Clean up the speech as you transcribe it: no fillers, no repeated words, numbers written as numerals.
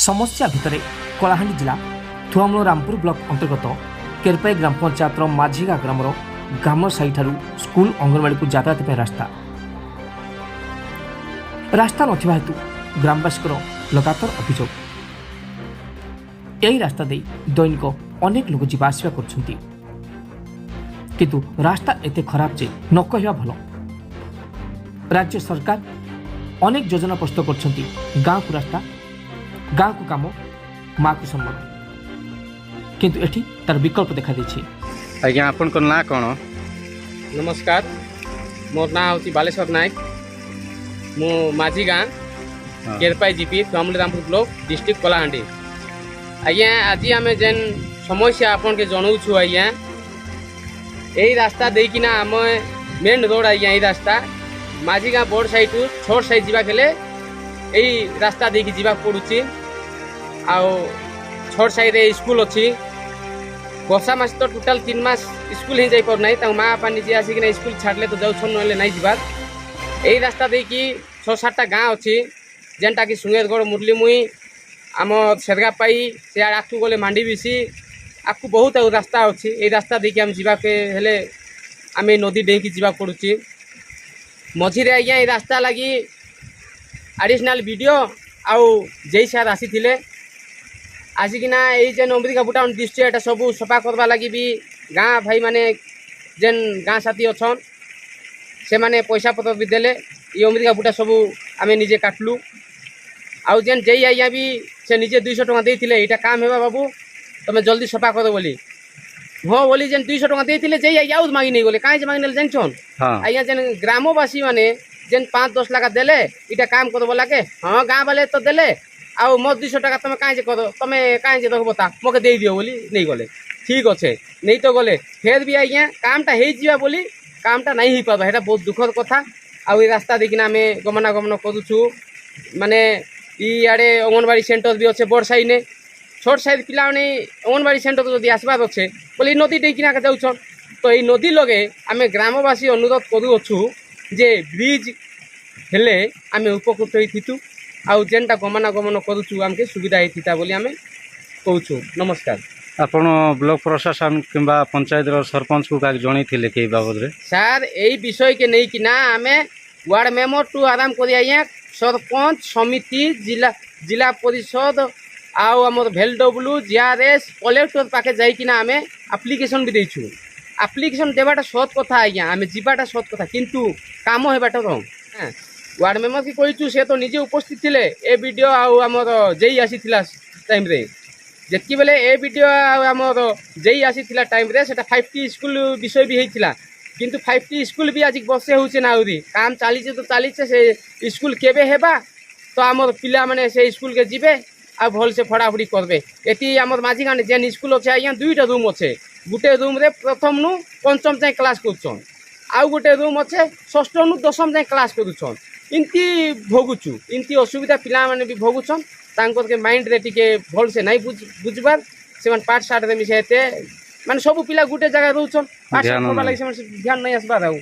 समस्या भितर कलाहांडी जिला थुआमूल रामपुर ब्लॉक अंतर्गत केरपाई ग्राम पंचायत माझीगा ग्रामर ग्राम साई ठारू स्कूल अंगनवाड़ी को यातायात रास्ता रास्ता नथिबा हेतु ग्रामवासी लगातार अभियोग यही रास्ता दे दैनिक अनेक लोक जीवा आसिबा करछंती किंतु रास्ता एते खराब जे न कहवा भल। राज्य सरकार अनेक योजना प्रस्तुत करछंती गाँव को रास्ता गाँव को काम माँ को सम्मान किंतु एठी तार विकल्प देखा देछि। आज्ञा आपन को ना कौन? नमस्कार, मोर ना हूँ बालेश्वर नायक। मु माझी गाँ Kerpai GP Thuamul Rampur block district Kalahandi. आज्ञा आज आम जेन समस्या आपन के जनाऊँ आज्ञा यही रास्ता देकिना आम मेन रोड आज्ञा यही रास्ता माझी गाँ बड़ साइड छोट साइड जावा खेले यही रास्ता देकी जीवा पड़ुची। आउ छोट साइड स्कूल अच्छी वर्षा मास तो टोटाल 3 मास स्कूल ही जाई पार ना माँ बापा निजे आसिक स्कूल छाड़ले तो जाऊन ना नहीं जीवार। यही रास्ता देकी 6-7टा गाँ अच्छी जेनटा कि सुंगेरगढ़ मुरलीमुई आम सेरगापाई से आखू गले मांडी बीसी आखू बहुत रास्ता अच्छी। यही रास्ता देकी आम जीवाके हेले आम नदी डेकी जीवा पड़ुची। मझिरे आज्ञा ये रास्ता लगी एडिशनल वीडियो आउ जय सार आसी थिले आसिकिना ये जेन अमृतिका बुटा दिशे एटा सब सफा करवा लगी भी गाँ भाई माने जेन गाँ साथी अच्छन से माने पैसा पत्र भी देले ये अमृतिका बुटा सब आम निजे काटलु। आउ जेन जय आज्ञा भी से निजे 200 टଙ୍କା देथिले एटा काम हेबा बाबू तमे जल्दी सफा कर बोली हाँ बोली जेन 200 टଙ୍କା देथिले जय आज्ञा आउद मांगी नहीं बोले काहे जे मांगी नेल जानछन आज्ञा जेन ग्रामवासी माने जेन 5-10 लाख देले इटा काम कर बोला के हाँ गाँ वाले तो देले आउ मो 200 टଙ୍କା तुम कहीं कर तुम कहीं देख बता मोके दे दियो बोली नहीं गले ठीक अच्छे नहीं तो गले फिर भी आज्ञा कामटा हो बोली कामटा नहीं हो पाता है बहुत दुखद कथा। आउ रास्ता देखना आम गमनागमन करुचु माने इे अंगनवाड़ी सेंटर भी अच्छे बड़ साइड ने छोट साइड पिला अंगनवाड़ी सेंटर तो आसबार अच्छे बोले नदी डेकिना जाऊन तो ये नदी लगे आम ग्रामवासी अनुरोध करुचु जे ब्रिज हेले आम उपकृत होइथितु आउ जेनटा गमनागमन करुचु आमके सुविधा होता बोली आम कहूँ। नमस्कार। आपण ब्लॉक प्रशासन किंबा पंचायत सरपंच को का जणी थिले के बाबद रे सर यही विषय के नहीं कि ना आम वार्ड मेंबर टू आराम कर आज्ञा सरपंच समिति जिला परिषद आउ आम भेलडब्ल्यू जीआरएस कलेक्टर पाखे जाइकिना आम एप्लिकेशन भी देछु। एप्लिकेशन देवाटा सत कथा आज्ञा आम जीवाटा सत कथा किंतु काम होबाटा रंग वार्ड मेंबर की कहीचु से तो निजे उपस्थित थिले ए वीडियो आमर जई आसी टाइम रे जितकी बेले ए वीडियो आमर जई आसी टाइम रे सेटा 5टी स्कूल विषय भी होता किंतु 5टी स्कूल भी आज बसे होचे ना आउरी काम चलीचे तो चलीचे से स्कूल केबे हेबा तो आमर पिला माने से स्कूल के जीवे आ भल से फड़ाफड़ी करबे। एती आमर माझी गाने जेन स्कूल अच्छे आज्ञा 2टा रूम अच्छे गोटे रूम रे प्रथम नु पंचम जाए क्लास करुछन आउ गोटे रूम अच्छे षष्ठ नु दशम जाए क्लास करुछन इनती भोगुचु इनती असुविधा पिला माने भी भोगुछन तांकर के माइंड रे टिके भल से नहीं बुझबार से पाठ साठ दे मिसेते माने सब पिला गोटे जगह रहउछन पाठ साठ पढ़वा लागि से ध्यान नहीं आसबार आउ